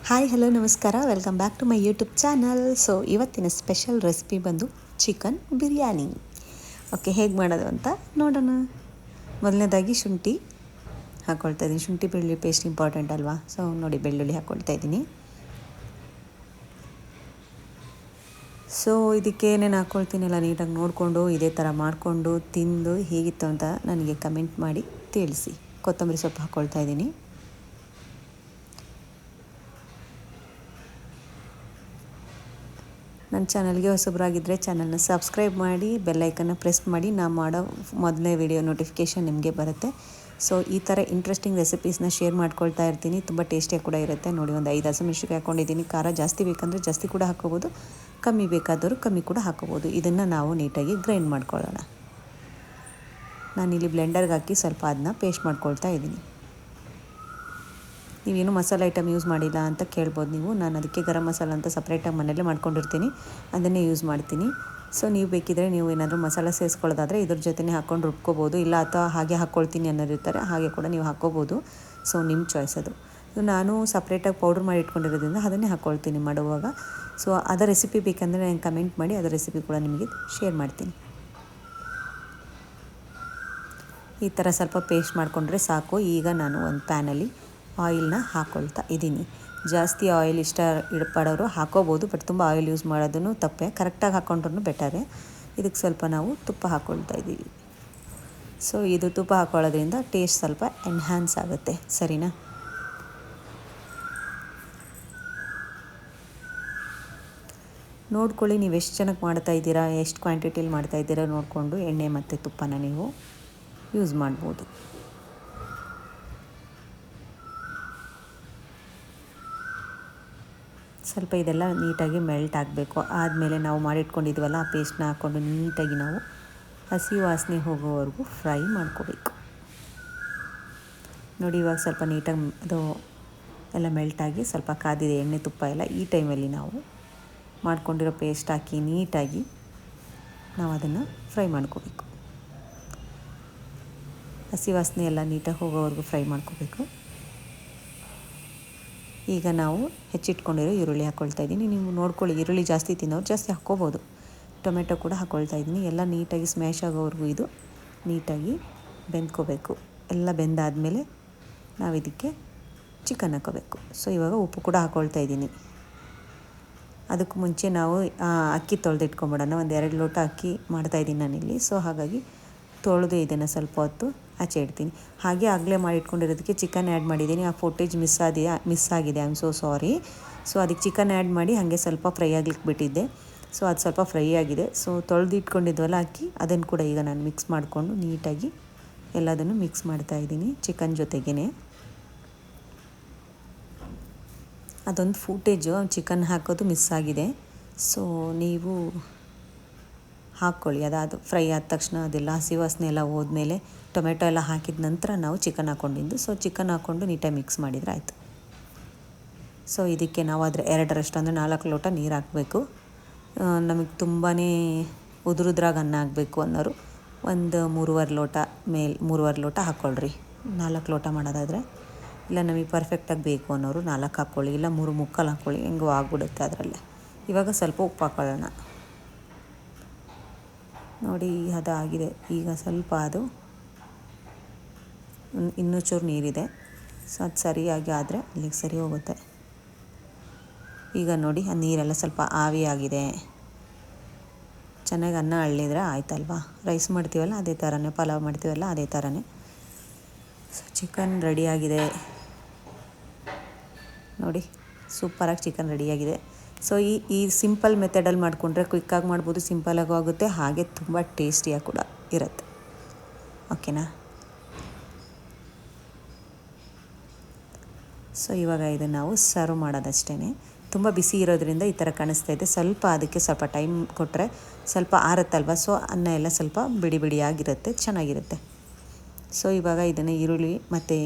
Hi hello ನಮಸ್ಕಾರ, welcome back to my YouTube channel. So ಇವತ್ತಿನ special recipe ಬಂದು chicken biryani. Okay, ಹೇಗೆ ಮಾಡೋದು ಅಂತ ನೋಡೋಣ. ಮೊದಲನೇದಾಗಿ ಶುಂಠಿ ಹಾಕ್ಕೊಳ್ತಾ ಇದ್ದೀನಿ. ಶುಂಠಿ ಬೆಳ್ಳುಳ್ಳಿ ಪೇಸ್ಟ್ ಇಂಪಾರ್ಟೆಂಟ್ ಅಲ್ವಾ? ಸೊ ನೋಡಿ, ಬೆಳ್ಳುಳ್ಳಿ ಹಾಕ್ಕೊಳ್ತಾ ಇದ್ದೀನಿ. ಸೊ ಇದಕ್ಕೆ ಏನೇನು ಹಾಕ್ಕೊಳ್ತೀನಲ್ಲ ನೀಟಾಗಿ ನೋಡಿಕೊಂಡು ಇದೇ ಥರ ಮಾಡಿಕೊಂಡು ತಿಂದು ಹೇಗಿತ್ತು ಅಂತ ನನಗೆ ಕಮೆಂಟ್ ಮಾಡಿ ತಿಳಿಸಿ. ಕೊತ್ತಂಬರಿ ಸೊಪ್ಪು ಹಾಕ್ಕೊಳ್ತಾ ಇದ್ದೀನಿ. ನನ್ನ ಚಾನಲ್ಗೆ ಹೊಸಬರಾಗಿದ್ದರೆ ಚಾನಲ್ನ ಸಬ್ಸ್ಕ್ರೈಬ್ ಮಾಡಿ, ಬೆಲ್ಲೈಕನ್ನ ಪ್ರೆಸ್ ಮಾಡಿ. ನಾನು ಮಾಡೋ ಮೊದಲನೇ ವಿಡಿಯೋ ನೋಟಿಫಿಕೇಷನ್ ನಿಮಗೆ ಬರುತ್ತೆ. ಸೊ ಈ ಥರ ಇಂಟ್ರೆಸ್ಟಿಂಗ್ ರೆಸಿಪೀಸ್ನ ಶೇರ್ ಮಾಡ್ಕೊಳ್ತಾ ಇರ್ತೀನಿ. ತುಂಬ ಟೇಸ್ಟಿಯಾಗಿ ಕೂಡ ಇರುತ್ತೆ. ನೋಡಿ, ಒಂದು 5 ಹಸಿಮೆಣಸಿನಕಾಯಿ ಹಾಕ್ಕೊಂಡಿದ್ದೀನಿ. ಖಾರ ಜಾಸ್ತಿ ಬೇಕಂದರೆ ಜಾಸ್ತಿ ಕೂಡ ಹಾಕ್ಕೋಬೋದು, ಕಮ್ಮಿ ಬೇಕಾದವರು ಕಮ್ಮಿ ಕೂಡ ಹಾಕ್ಕೋಬೋದು. ಇದನ್ನು ನಾವು ನೀಟಾಗಿ ಗ್ರೈಂಡ್ ಮಾಡ್ಕೊಳ್ಳೋಣ. ನಾನಿಲ್ಲಿ ಬ್ಲೆಂಡರ್ಗೆ ಹಾಕಿ ಸ್ವಲ್ಪ ಅದನ್ನ ಪೇಸ್ಟ್ ಮಾಡ್ಕೊಳ್ತಾ ಇದ್ದೀನಿ. ನೀವೇನು ಮಸಾಲೆ ಐಟಮ್ ಯೂಸ್ ಮಾಡಿಲ್ಲ ಅಂತ ಕೇಳ್ಬೋದು ನೀವು. ನಾನು ಅದಕ್ಕೆ ಗರಂ ಮಸಾಲ ಅಂತ ಸಪ್ರೇಟಾಗಿ ಮನೆಯಲ್ಲೇ ಮಾಡ್ಕೊಂಡಿರ್ತೀನಿ, ಅದನ್ನೇ ಯೂಸ್ ಮಾಡ್ತೀನಿ. ಸೊ ನೀವು ಬೇಕಿದ್ದರೆ ನೀವು ಏನಾದರೂ ಮಸಾಲೆ ಸೇರಿಸ್ಕೊಳ್ಳೋದಾದರೆ ಇದ್ರ ಜೊತೆನೇ ಹಾಕ್ಕೊಂಡು ರುಬ್ಕೋಬೋದು, ಇಲ್ಲ ಅಥವಾ ಹಾಗೆ ಹಾಕ್ಕೊಳ್ತೀನಿ ಅನ್ನೋರು ಇರ್ತಾರೆ, ಹಾಗೆ ಕೂಡ ನೀವು ಹಾಕ್ಕೋಬೋದು. ಸೊ ನಿಮ್ಮ ಚಾಯ್ಸ್ ಅದು. ನಾನು ಸಪ್ರೇಟಾಗಿ ಪೌಡ್ರ್ ಮಾಡಿ ಇಟ್ಕೊಂಡಿರೋದ್ರಿಂದ ಅದನ್ನೇ ಹಾಕ್ಕೊಳ್ತೀನಿ ಮಾಡುವಾಗ. ಸೊ ಅದರ ರೆಸಿಪಿ ಬೇಕಂದರೆ ನಾನು ಕಮೆಂಟ್ ಮಾಡಿ, ಅದರ ರೆಸಿಪಿ ಕೂಡ ನಿಮಗೆ ಶೇರ್ ಮಾಡ್ತೀನಿ. ಈ ಥರ ಸ್ವಲ್ಪ ಪೇಸ್ಟ್ ಮಾಡಿಕೊಂಡ್ರೆ ಸಾಕು. ಈಗ ನಾನು ಒಂದು ಪ್ಯಾನಲ್ಲಿ ಆಯಿಲ್ನ ಹಾಕ್ಕೊಳ್ತಾ ಇದ್ದೀನಿ. ಜಾಸ್ತಿ ಆಯಿಲ್ ಪಡೋರು ಹಾಕೋಬೋದು, ಬಟ್ ತುಂಬ ಆಯಿಲ್ ಯೂಸ್ ಮಾಡೋದನ್ನು ತಪ್ಪೆ. ಕರೆಕ್ಟಾಗಿ ಹಾಕ್ಕೊಂಡ್ರೂ ಬೆಟರೇ. ಇದಕ್ಕೆ ಸ್ವಲ್ಪ ನಾವು ತುಪ್ಪ ಹಾಕ್ಕೊಳ್ತಾ ಇದ್ದೀವಿ. ಸೊ ಇದು ತುಪ್ಪ ಹಾಕ್ಕೊಳ್ಳೋದ್ರಿಂದ ಟೇಸ್ಟ್ ಸ್ವಲ್ಪ ಎನ್ಹ್ಯಾನ್ಸ್ ಆಗುತ್ತೆ, ಸರಿನಾ? ನೋಡ್ಕೊಳ್ಳಿ, ನೀವು ಎಷ್ಟು ಜನಕ್ಕೆ ಮಾಡ್ತಾಯಿದ್ದೀರಾ, ಎಷ್ಟು ಕ್ವಾಂಟಿಟಿಲಿ ಮಾಡ್ತಾಯಿದ್ದೀರಾ ನೋಡಿಕೊಂಡು ಎಣ್ಣೆ ಮತ್ತು ತುಪ್ಪನ ನೀವು ಯೂಸ್ ಮಾಡ್ಬೋದು. ಸ್ವಲ್ಪ ಇದೆಲ್ಲ ನೀಟಾಗಿ ಮೆಲ್ಟ್ ಆಗಬೇಕು. ಆದಮೇಲೆ ನಾವು ಮಾಡಿಟ್ಕೊಂಡಿದ್ವಲ್ಲ ಆ ಪೇಸ್ಟ್ನ ಹಾಕ್ಕೊಂಡು ನೀಟಾಗಿ ನಾವು ಹಸಿ ವಾಸನೆ ಹೋಗೋವರೆಗೂ ಫ್ರೈ ಮಾಡ್ಕೋಬೇಕು. ನೋಡಿ, ಇವಾಗ ಸ್ವಲ್ಪ ನೀಟಾಗಿ ಅದು ಎಲ್ಲ ಮೆಲ್ಟಾಗಿ ಸ್ವಲ್ಪ ಕಾದಿದೆ ಎಣ್ಣೆ ತುಪ್ಪ ಎಲ್ಲ. ಈ ಟೈಮಲ್ಲಿ ನಾವು ಮಾಡ್ಕೊಂಡಿರೋ ಪೇಸ್ಟ್ ಹಾಕಿ ನೀಟಾಗಿ ನಾವು ಅದನ್ನು ಫ್ರೈ ಮಾಡ್ಕೋಬೇಕು. ಹಸಿ ವಾಸನೆ ಎಲ್ಲ ನೀಟಾಗಿ ಹೋಗೋವರೆಗೂ ಫ್ರೈ ಮಾಡ್ಕೋಬೇಕು. ಈಗ ನಾವು ಹೆಚ್ಚಿಟ್ಕೊಂಡಿರೋ ಈರುಳ್ಳಿ ಹಾಕ್ಕೊಳ್ತಾ ಇದ್ದೀನಿ. ನೀವು ನೋಡ್ಕೊಳ್ಳಿ, ಈರುಳ್ಳಿ ಜಾಸ್ತಿ ತಿನ್ನೋರು ಜಾಸ್ತಿ ಹಾಕ್ಕೋಬೋದು. ಟೊಮೆಟೊ ಕೂಡ ಹಾಕ್ಕೊಳ್ತಾ ಇದ್ದೀನಿ. ಎಲ್ಲ ನೀಟಾಗಿ ಸ್ಮ್ಯಾಶ್ ಆಗೋವರೆಗೂ ಇದು ನೀಟಾಗಿ ಬೆಂದ್ಕೋಬೇಕು. ಎಲ್ಲ ಬೆಂದಾದಮೇಲೆ ನಾವು ಇದಕ್ಕೆ ಚಿಕನ್ ಹಾಕ್ಕೋಬೇಕು. ಸೊ ಇವಾಗ ಉಪ್ಪು ಕೂಡ ಹಾಕ್ಕೊಳ್ತಾ ಇದ್ದೀನಿ. ಅದಕ್ಕೂ ಮುಂಚೆ ನಾವು ಅಕ್ಕಿ ತೊಳೆದಿಟ್ಕೊಂಬಿಡೋಣ. ಒಂದು 2 ಲೋಟ ಅಕ್ಕಿ ಮಾಡ್ತಾಯಿದ್ದೀನಿ ನಾನಿಲ್ಲಿ. ಸೊ ಹಾಗಾಗಿ ತೊಳೆದು ಇದನ್ನು ಸ್ವಲ್ಪ ಹೊತ್ತು ಆಚೆ ಇಡ್ತೀನಿ. ಹಾಗೆ ಆಗಲೇ ಮಾಡಿಟ್ಕೊಂಡಿರೋದಕ್ಕೆ ಚಿಕನ್ ಆ್ಯಡ್ ಮಾಡಿದ್ದೀನಿ. ಆ ಫುಟೇಜ್ ಮಿಸ್ ಆಗಿದೆ, I am so sorry. So ಅದಕ್ಕೆ ಚಿಕನ್ ಆ್ಯಡ್ ಮಾಡಿ ಹಾಗೆ ಸ್ವಲ್ಪ ಫ್ರೈ ಆಗ್ಲಿಕ್ಕೆ ಬಿಟ್ಟಿದ್ದೆ. ಸೊ ಅದು ಸ್ವಲ್ಪ ಫ್ರೈ ಆಗಿದೆ. ಸೊ ತೊಳೆದು ಇಟ್ಕೊಂಡಿದ್ವಲ್ಲ ಅಕ್ಕಿ, ಅದನ್ನು ಕೂಡ ಈಗ ನಾನು ಮಿಕ್ಸ್ ಮಾಡಿಕೊಂಡು ನೀಟಾಗಿ ಎಲ್ಲದನ್ನು ಮಿಕ್ಸ್ ಮಾಡ್ತಾಯಿದ್ದೀನಿ ಚಿಕನ್ ಜೊತೆಗೇ. ಅದೊಂದು ಫುಟೇಜು ಚಿಕನ್ ಹಾಕೋದು ಮಿಸ್ ಆಗಿದೆ. ಸೊ ನೀವು ಹಾಕ್ಕೊಳ್ಳಿ. ಅದಾದ ಫ್ರೈ ಆದ ತಕ್ಷಣ ಅದೆಲ್ಲ ಹಸಿ ವಾಸನೆ ಎಲ್ಲ ಹೋದ್ಮೇಲೆ ಟೊಮೆಟೊ ಎಲ್ಲ ಹಾಕಿದ ನಂತರ ನಾವು ಚಿಕನ್ ಹಾಕ್ಕೊಂಡಿದ್ದು. ಸೊ ಚಿಕನ್ ಹಾಕ್ಕೊಂಡು ನೀಟಾಗಿ ಮಿಕ್ಸ್ ಮಾಡಿದರೆ ಆಯಿತು. ಸೊ ಇದಕ್ಕೆ ನಾವು ಅದರ 2ರಷ್ಟು ಅಂದರೆ 4 ಲೋಟ ನೀರು ಹಾಕಬೇಕು. ನಮಗೆ ತುಂಬಾ ಉದುರುದ್ರಾಗ ಅನ್ನ ಆಗಬೇಕು ಅನ್ನೋರು ಒಂದು 3.5 ಲೋಟ ಹಾಕ್ಕೊಳ್ರಿ. 4 ಲೋಟ ಮಾಡೋದಾದರೆ. ಇಲ್ಲ ನಮಗೆ ಪರ್ಫೆಕ್ಟಾಗಿ ಬೇಕು ಅನ್ನೋರು 4 ಹಾಕ್ಕೊಳ್ಳಿ, ಇಲ್ಲ 3 ಮುಕ್ಕಾಲು ಹಾಕ್ಕೊಳ್ಳಿ, ಹೆಂಗೋ ಆಗ್ಬಿಡುತ್ತೆ ಅದರಲ್ಲೇ. ಇವಾಗ ಸ್ವಲ್ಪ ಉಪ್ಪು ಹಾಕ್ಕೊಳ್ಳೋಣ. ನೋಡಿ, ಅದಾಗಿದೆ. ಈಗ ಸ್ವಲ್ಪ ಅದು ಇನ್ನೂ ಚೂರು ನೀರಿದೆ. ಸೊ ಅದು ಸರಿಯಾಗಿ ಆದರೆ ಅಲ್ಲಿಗೆ ಸರಿ ಹೋಗುತ್ತೆ. ಈಗ ನೋಡಿ, ಆ ನೀರೆಲ್ಲ ಸ್ವಲ್ಪ ಆವಿಯಾಗಿದೆ. ಚೆನ್ನಾಗಿ ಅನ್ನ ಅಳ್ಳಿದ್ರೆ ಆಯ್ತಲ್ವಾ? ರೈಸ್ ಮಾಡ್ತೀವಲ್ಲ ಅದೇ ಥರನೇ, ಪಲಾವ್ ಮಾಡ್ತೀವಲ್ಲ ಅದೇ ಥರನೇ. ಸೊ ಚಿಕನ್ ರೆಡಿಯಾಗಿದೆ ನೋಡಿ, ಸೂಪರಾಗಿ ಚಿಕನ್ ರೆಡಿಯಾಗಿದೆ. ಸೊ ಈ ಸಿಂಪಲ್ ಮೆಥಡಲ್ಲಿ ಮಾಡಿಕೊಂಡ್ರೆ ಕ್ವಿಕ್ಕಾಗಿ ಮಾಡ್ಬೋದು, ಸಿಂಪಲಾಗೂ ಆಗುತ್ತೆ, ಹಾಗೆ ತುಂಬ ಟೇಸ್ಟಿಯಾಗಿ ಕೂಡ ಇರುತ್ತೆ. ಓಕೆನಾ? ಸೊ ಇವಾಗ ಇದನ್ನು ನಾವು ಸರ್ವ್ ಮಾಡೋದಷ್ಟೇ. ತುಂಬ ಬಿಸಿ ಇರೋದ್ರಿಂದ ಈ ಥರ ಕಾಣಿಸ್ತಾ ಇದೆ. ಸ್ವಲ್ಪ ಅದಕ್ಕೆ ಸ್ವಲ್ಪ ಟೈಮ್ ಕೊಟ್ಟರೆ ಸ್ವಲ್ಪ ಆರುತ್ತಲ್ವ, ಸೊ ಅನ್ನ ಎಲ್ಲ ಸ್ವಲ್ಪ ಬಿಡಿ ಬಿಡಿಯಾಗಿರುತ್ತೆ, ಚೆನ್ನಾಗಿರುತ್ತೆ. ಸೊ ಇವಾಗ ಇದನ್ನು ಈರುಳ್ಳಿ ಮತ್ತು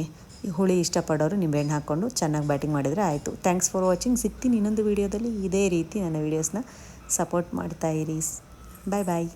ಹುಳಿ ಇಷ್ಟಪಡೋರು ನಿಂಬೆಹಣ್ಣು ಹಾಕ್ಕೊಂಡು ಚೆನ್ನಾಗಿ ಬ್ಯಾಟಿಂಗ್ ಮಾಡಿದರೆ ಆಯಿತು. Thanks for watching. ಸಿಗ್ತೀನಿ ಇನ್ನೊಂದು ವೀಡಿಯೋದಲ್ಲಿ. ಇದೇ ರೀತಿ ನನ್ನ ವೀಡಿಯೋಸ್ನ ಸಪೋರ್ಟ್ ಮಾಡ್ತಾಯಿರಿ. ಬಾಯ್ ಬಾಯ್.